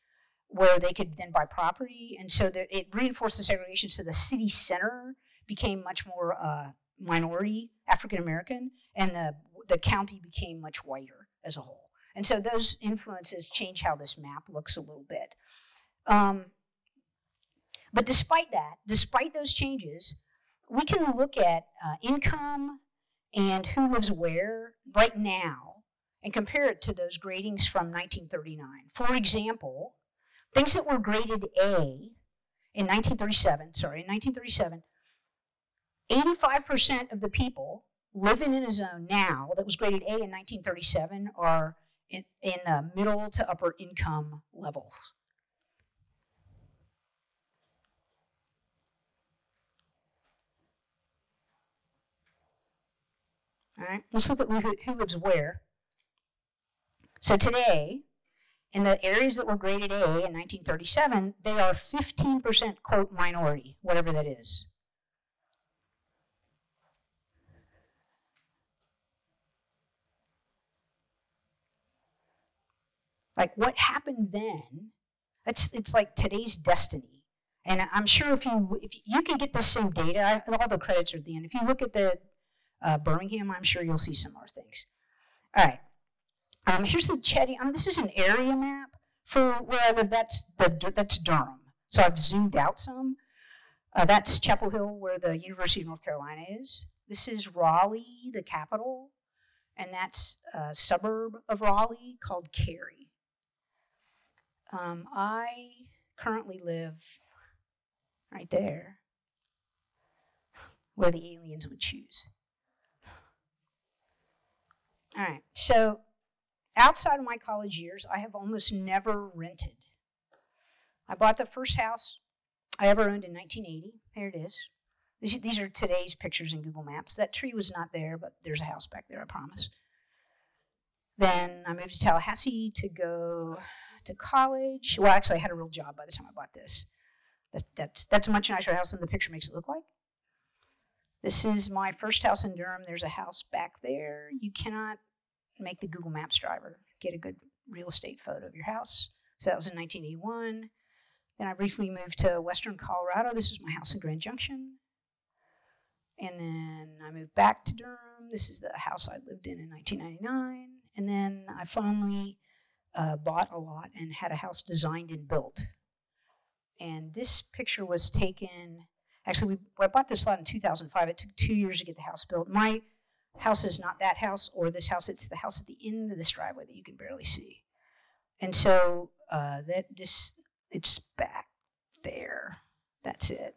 where they could then buy property. And so it reinforced the segregation. So the city center became much more minority African-American, and the county became much whiter as a whole. And so those influences change how this map looks a little bit. But despite that, despite those changes, we can look at income and who lives where right now and compare it to those gradings from 1939. For example, things that were graded A in 1937, 85% of the people living in a zone now that was graded A in 1937 are in the middle to upper income levels. All right, let's look at who lives where. So today, in the areas that were graded A in 1937, they are 15%, quote, minority, whatever that is. Like, what happened then, it's like today's destiny. And I'm sure if you can get the same data, all the credits are at the end. If you look at the Birmingham, I'm sure you'll see similar things. All right. Here's the Chetty. This is an area map for where I live. That's Durham. So I've zoomed out some. That's Chapel Hill, where the University of North Carolina is. This is Raleigh, the capital, and that's a suburb of Raleigh called Cary. I currently live, right there, where the aliens would choose. All right, so outside of my college years, I have almost never rented. I bought the first house I ever owned in 1980. There it is. These are today's pictures in Google Maps. That tree was not there, but there's a house back there, I promise. Then I moved to Tallahassee to go to college. Well, actually, I had a real job by the time I bought this. That's a much nicer house than the picture makes it look like. This is my first house in Durham. There's a house back there. You cannot make the Google Maps driver get a good real estate photo of your house. So that was in 1981. Then I briefly moved to Western Colorado. This is my house in Grand Junction. And then I moved back to Durham. This is the house I lived in 1999. And then I finally bought a lot and had a house designed and built. And this picture was taken, actually, I bought this lot in 2005. It took 2 years to get the house built. My house is not that house or this house. It's the house at the end of this driveway that you can barely see. And so it's back there. That's it.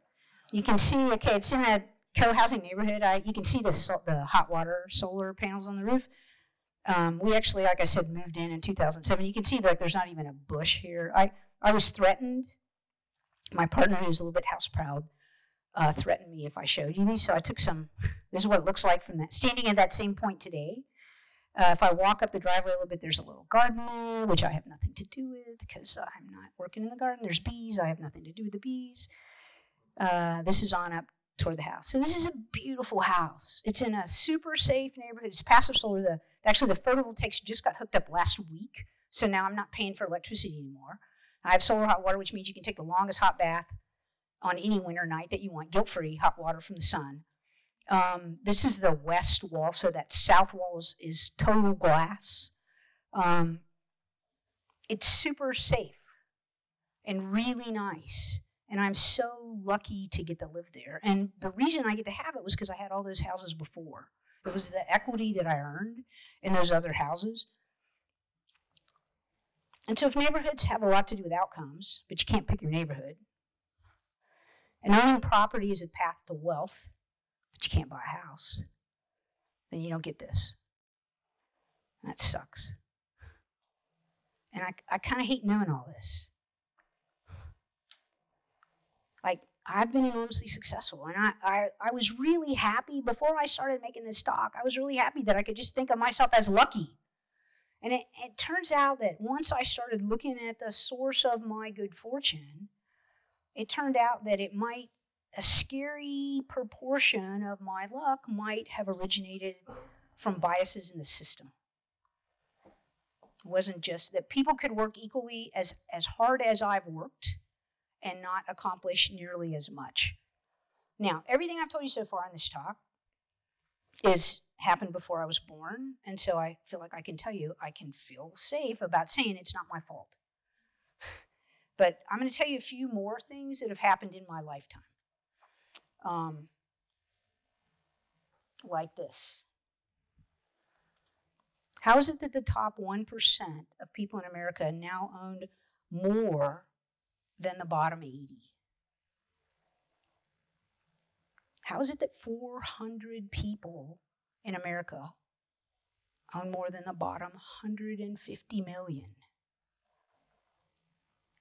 You can see, okay, it's in a co-housing neighborhood. You can see the hot water solar panels on the roof. We actually, like I said, moved in 2007. You can see that there's not even a bush here. I was threatened. My partner, who's a little bit house proud, threatened me if I showed you these. So I took some. This is what it looks like from that, standing at that same point today. If I walk up the driveway a little bit, there's a little garden there, which I have nothing to do with because I'm not working in the garden. There's bees. I have nothing to do with the bees. This is on up toward the house. So this is a beautiful house. It's in a super safe neighborhood. It's passive solar. Actually, the photovoltaics just got hooked up last week, so now I'm not paying for electricity anymore. I have solar hot water, which means you can take the longest hot bath on any winter night that you want, guilt-free hot water from the sun. This is the west wall, so that south wall is total glass. It's super safe and really nice. And I'm so lucky to get to live there. And the reason I get to have it was because I had all those houses before. It was the equity that I earned in those other houses. And so if neighborhoods have a lot to do with outcomes, but you can't pick your neighborhood, and owning property is a path to wealth, but you can't buy a house, then you don't get this. And that sucks. And I kind of hate knowing all this. Like, I've been enormously successful, and I was really happy before I started making this talk. I was really happy that I could just think of myself as lucky. And it turns out that once I started looking at the source of my good fortune, it turned out that a scary proportion of my luck might have originated from biases in the system. It wasn't just that people could work equally as hard as I've worked and not accomplish nearly as much. Now, everything I've told you so far in this talk happened before I was born, and so I feel like I can tell you I can feel safe about saying it's not my fault. But I'm going to tell you a few more things that have happened in my lifetime. Like this. How is it that the top 1% of people in America now own more than the bottom 80? How is it that 400 people in America own more than the bottom 150 million?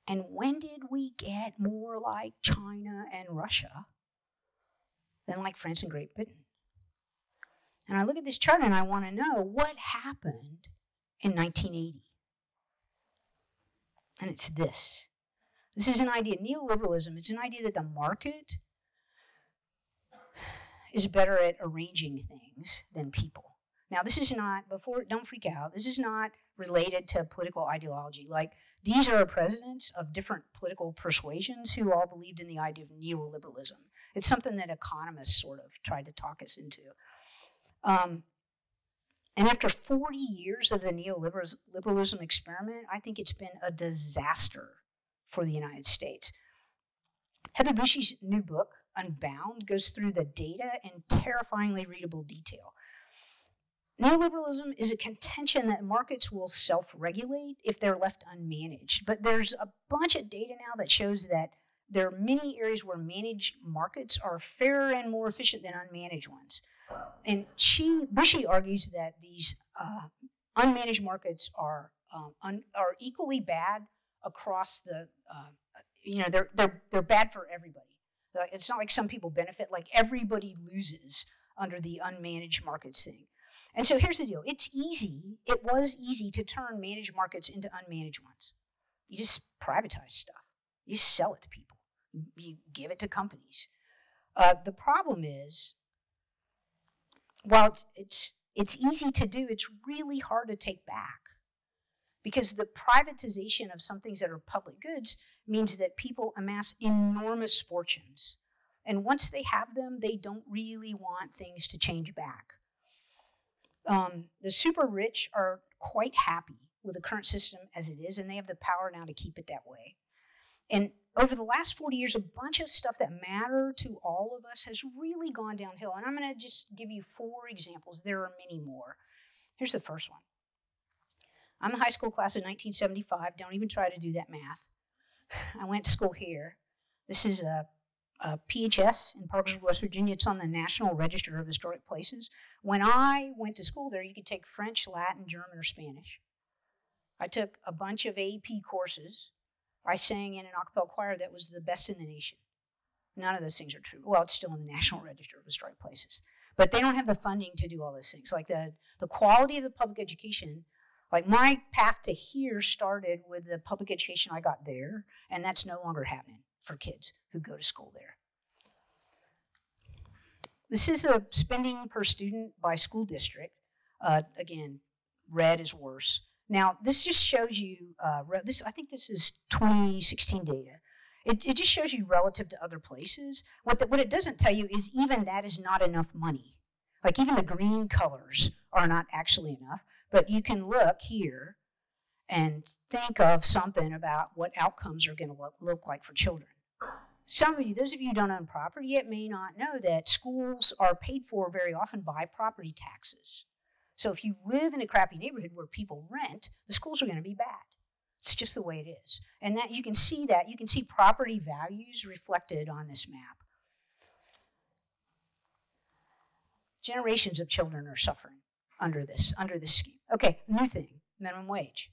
And when did we get more like China and Russia than like France and Great Britain? And I look at this chart and I want to know what happened in 1980. And it's this. This is an idea. Neoliberalism is an idea that the market is better at arranging things than people. Now, this is not, don't freak out, this is not related to political ideology. Like, these are presidents of different political persuasions who all believed in the idea of neoliberalism. It's something that economists sort of tried to talk us into. And after 40 years of the neoliberalism experiment, I think it's been a disaster for the United States. Heather Bushy's new book, Unbound, goes through the data in terrifyingly readable detail. Neoliberalism is a contention that markets will self-regulate if they're left unmanaged. But there's a bunch of data now that shows that there are many areas where managed markets are fairer and more efficient than unmanaged ones. And Bushi argues that these unmanaged markets are equally bad across the, they're bad for everybody. It's not like some people benefit, like everybody loses under the unmanaged markets thing. And so here's the deal. It was easy to turn managed markets into unmanaged ones. You just privatize stuff. You sell it to people. You give it to companies. The problem is, while it's easy to do, it's really hard to take back. Because the privatization of some things that are public goods means that people amass enormous fortunes. And once they have them, they don't really want things to change back. The super rich are quite happy with the current system as it is, and they have the power now to keep it that way. And over the last 40 years, a bunch of stuff that matter to all of us has really gone downhill. And I'm going to just give you 4 examples. There are many more. Here's the first one. I'm the high school class of 1975. Don't even try to do that math. I went to school here. This is a PHS in Parkersburg, West Virginia. It's on the National Register of Historic Places. When I went to school there, you could take French, Latin, German, or Spanish. I took a bunch of AP courses. I sang in an a cappella choir that was the best in the nation. None of those things are true. Well, it's still in the National Register of Historic Places. But they don't have the funding to do all those things. Like the quality of the public education, like my path to here started with the public education I got there, and that's no longer happening for kids who go to school there. This is the spending per student by school district. Again, red is worse. Now, this just shows you, I think this is 2016 data. It just shows you relative to other places. What it doesn't tell you is even that is not enough money. Like even the green colors are not actually enough. But you can look here and think of something about what outcomes are going to look like for children. Some of you, those of you who don't own property yet, may not know that schools are paid for very often by property taxes. So if you live in a crappy neighborhood where people rent, the schools are going to be bad. It's just the way it is. And that you can see property values reflected on this map. Generations of children are suffering under this scheme. Okay, new thing, minimum wage.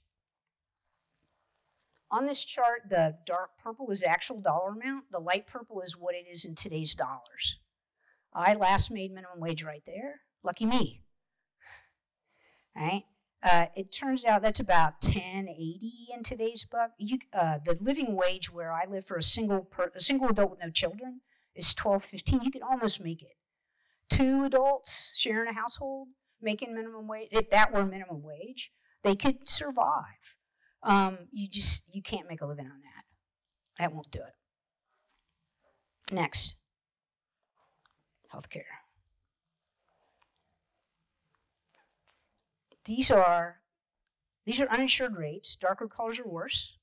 On this chart, the dark purple is the actual dollar amount. The light purple is what it is in today's dollars. I last made minimum wage right there. Lucky me. All right? It turns out that's about $10.80 in today's buck. The living wage where I live for a single adult with no children is $12.15. You could almost make it. 2 adults sharing a household, making minimum wage, if that were minimum wage, they could survive. You can't make a living on that. That won't do it. Next, healthcare. These are uninsured rates. Darker colors are worse.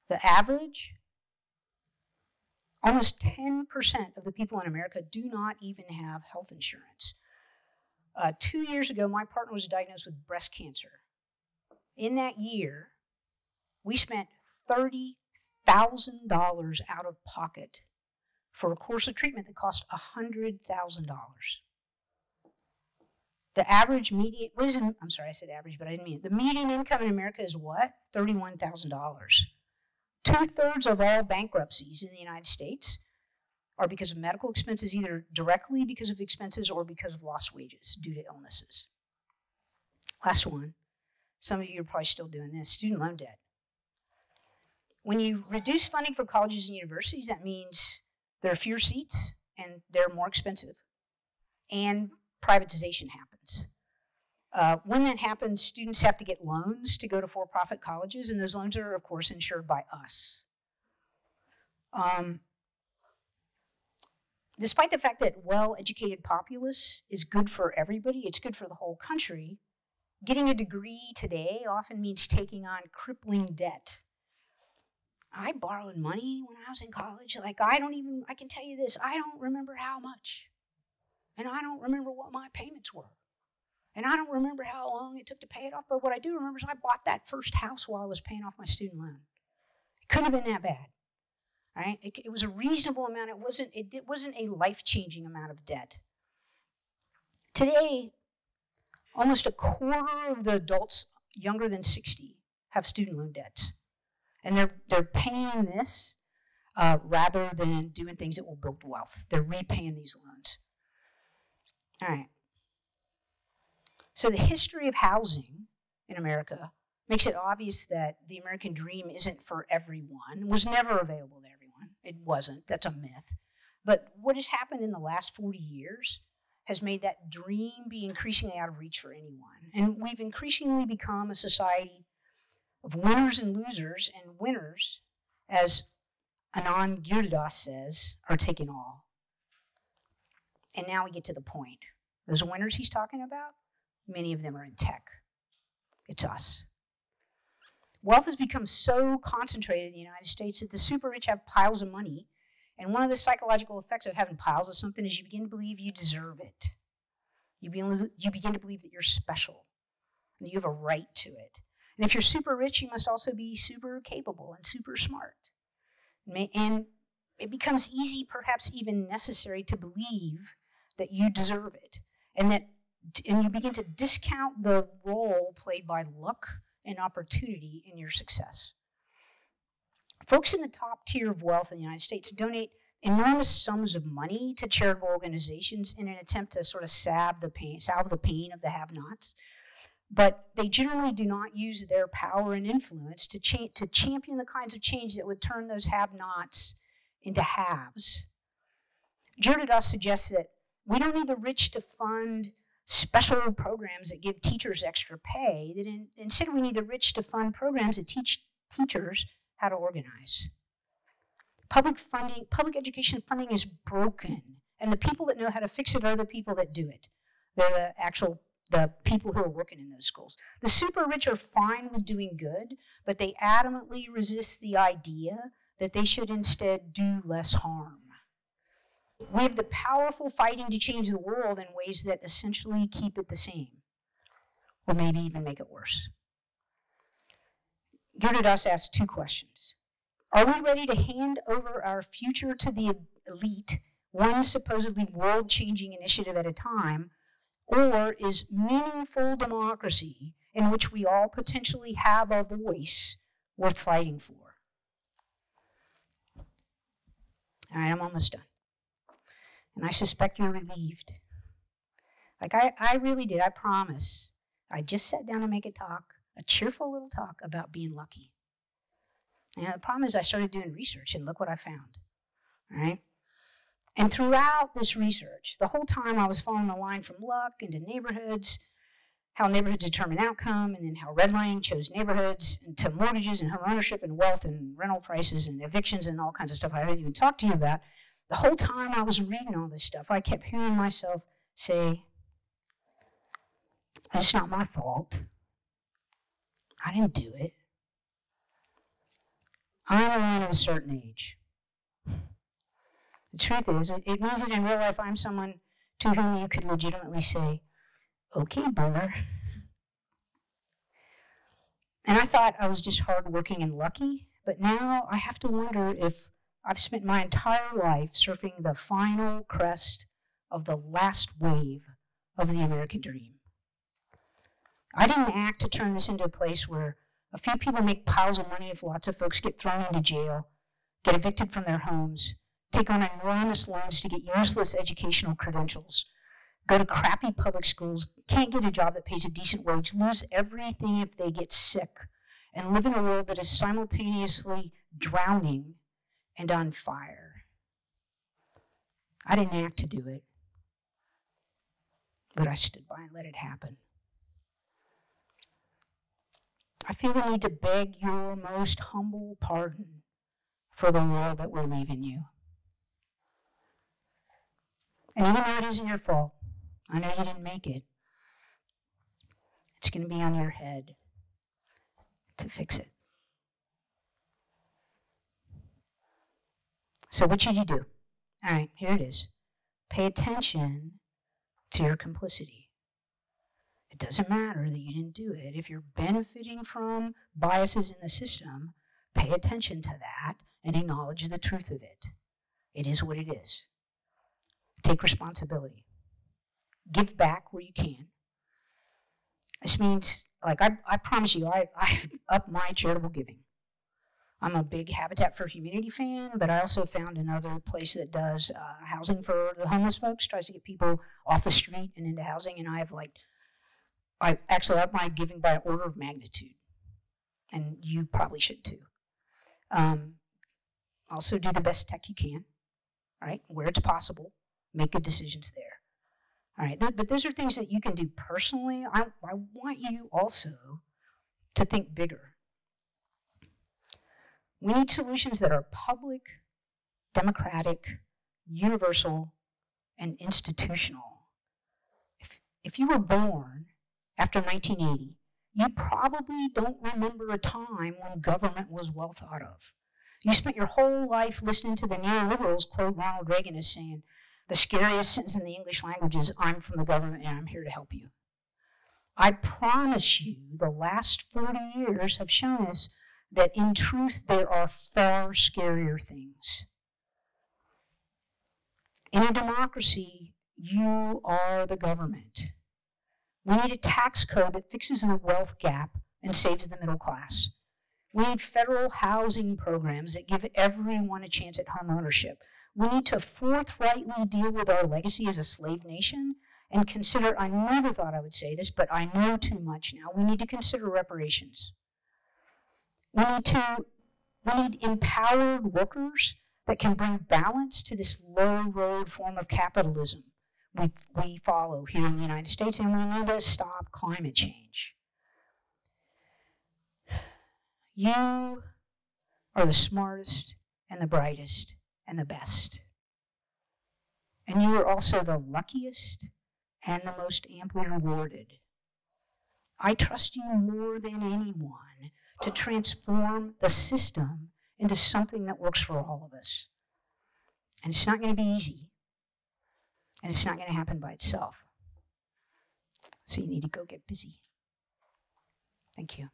The average, almost 10% of the people in America do not even have health insurance. 2 years ago, my partner was diagnosed with breast cancer. In that year, we spent $30,000 out of pocket for a course of treatment that cost $100,000. The average median, I'm sorry, I said average, but I didn't mean it. The median income in America is what? $31,000. 2/3 of all bankruptcies in the United States are because of medical expenses, either directly because of expenses or because of lost wages due to illnesses. Last one. Some of you are probably still doing this. Student loan debt. When you reduce funding for colleges and universities, that means there are fewer seats and they're more expensive. And privatization happens. When that happens, students have to get loans to go to for-profit colleges, and those loans are, of course, insured by us. Despite the fact that well-educated populace is good for everybody, it's good for the whole country, getting a degree today often means taking on crippling debt. I borrowed money when I was in college. Like, I can tell you this, I don't remember how much. And I don't remember what my payments were. And I don't remember how long it took to pay it off. But what I do remember is I bought that first house while I was paying off my student loan. It couldn't have been that bad. right? It was a reasonable amount. It wasn't a life-changing amount of debt. Today, almost a quarter of the adults younger than 60 have student loan debts. And they're paying this rather than doing things that will build wealth. They're repaying these loans. All right. So the history of housing in America makes it obvious that the American dream isn't for everyone, was never available to everyone. It wasn't. That's a myth. But what has happened in the last 40 years has made that dream be increasingly out of reach for anyone. And we've increasingly become a society of winners and losers, and winners, as Anand Giridharadas says, are taking all. And now we get to the point. Those winners he's talking about, many of them are in tech. It's us. Wealth has become so concentrated in the United States that the super rich have piles of money. And one of the psychological effects of having piles of something is you begin to believe you deserve it. You begin to believe that you're special and you have a right to it. And if you're super rich, you must also be super capable and super smart. And it becomes easy, perhaps even necessary, to believe that you deserve it. And you begin to discount the role played by luck and opportunity in your success. Folks in the top tier of wealth in the United States donate enormous sums of money to charitable organizations in an attempt to sort of salve the pain of the have-nots. But they generally do not use their power and influence to champion the kinds of change that would turn those have-nots into haves. Giridharadas suggests that we don't need the rich to fund special programs that give teachers extra pay. That instead we need the rich to fund programs that teach teachers how to organize. Public education funding is broken, and the people that know how to fix it are the people that do it. They're the people who are working in those schools. The super rich are fine with doing good, but they adamantly resist the idea that they should instead do less harm. We have the powerful fighting to change the world in ways that essentially keep it the same, or maybe even make it worse. Giridharadas asks two questions. Are we ready to hand over our future to the elite, one supposedly world-changing initiative at a time, or is meaningful democracy, in which we all potentially have a voice, worth fighting for? All right, I'm almost done. And I suspect you're relieved. Like I really did, I promise. I just sat down to make a talk, a cheerful little talk about being lucky. And the problem is I started doing research, and look what I found, all right? And throughout this research, the whole time I was following the line from luck into neighborhoods, how neighborhoods determine outcome, and then how redlining chose neighborhoods, and to mortgages and home ownership and wealth and rental prices and evictions and all kinds of stuff I haven't even talked to you about. The whole time I was reading all this stuff, I kept hearing myself say, it's not my fault. I didn't do it. I'm a man of a certain age. The truth is, it means that in real life I'm someone to whom you could legitimately say, okay, brother. And I thought I was just hardworking and lucky, but now I have to wonder if I've spent my entire life surfing the final crest of the last wave of the American dream. I didn't act to turn this into a place where a few people make piles of money if lots of folks get thrown into jail, get evicted from their homes, take on enormous loans to get useless educational credentials, go to crappy public schools, can't get a job that pays a decent wage, lose everything if they get sick, and live in a world that is simultaneously drowning and on fire. I didn't act to do it, but I stood by and let it happen. I feel the need to beg your most humble pardon for the world that we're leaving you. And even though it isn't your fault, I know you didn't make it, it's going to be on your head to fix it. So what should you do? All right, here it is. Pay attention to your complicity. It doesn't matter that you didn't do it. If you're benefiting from biases in the system, pay attention to that and acknowledge the truth of it. It is what it is. Take responsibility. Give back where you can. This means, like, I promise you, I up my charitable giving. I'm a big Habitat for Humanity fan, but I also found another place that does housing for the homeless folks, tries to get people off the street and into housing, and I actually up my giving by an order of magnitude, and you probably should too. Also do the best tech you can, all right, where it's possible, make good decisions there. All right, but those are things that you can do personally. I want you also to think bigger. We need solutions that are public, democratic, universal, and institutional. If you were born after 1980, you probably don't remember a time when government was well thought of. You spent your whole life listening to the neoliberals quote Ronald Reagan as saying, "The scariest sentence in the English language is, 'I'm from the government and I'm here to help you.'" I promise you the last 40 years have shown us that in truth there are far scarier things. In a democracy, you are the government. We need a tax code that fixes the wealth gap and saves the middle class. We need federal housing programs that give everyone a chance at home ownership. We need to forthrightly deal with our legacy as a slave nation and consider, I never thought I would say this, but I know too much now, we need to consider reparations. We need empowered workers that can bring balance to this low-road form of capitalism we follow here in the United States, and we need to stop climate change. You are the smartest and the brightest and the best. And you are also the luckiest and the most amply rewarded. I trust you more than anyone to transform the system into something that works for all of us. And it's not going to be easy. And it's not going to happen by itself. So you need to go get busy. Thank you.